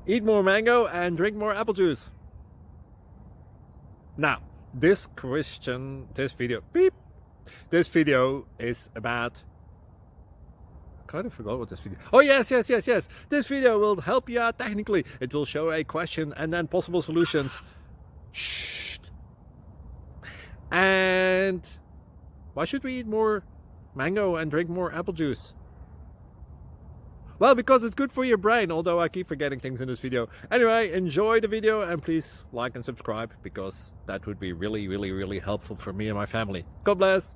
Eat more mango and drink more apple juice. Now, this video is about, I kind of forgot what this video. Oh yes. This video will help you out technically. It will show a question and then possible solutions. Shh. And why should we eat more mango and drink more apple juice? Well, because it's good for your brain, although I keep forgetting things in this video. Anyway, enjoy the video and please like and subscribe, because that would be really helpful for me and my family. God bless!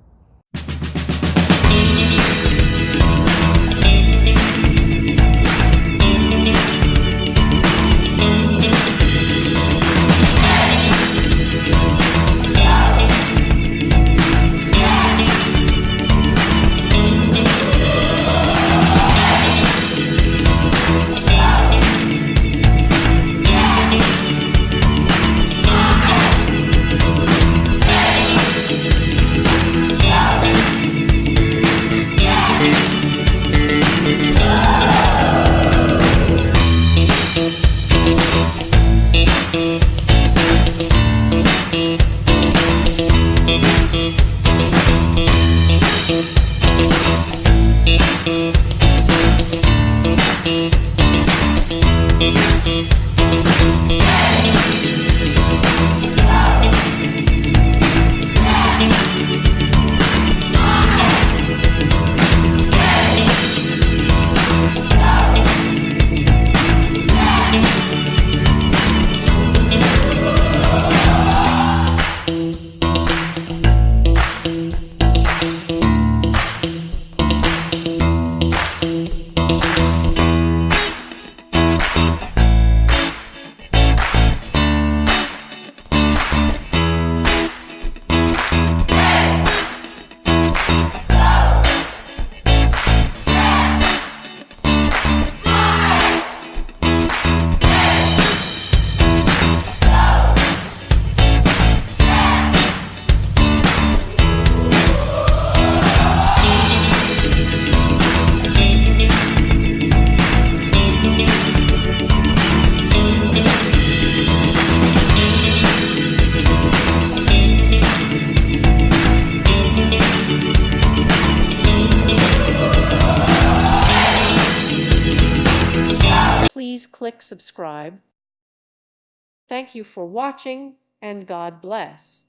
Please click subscribe. Thank you for watching, and God bless.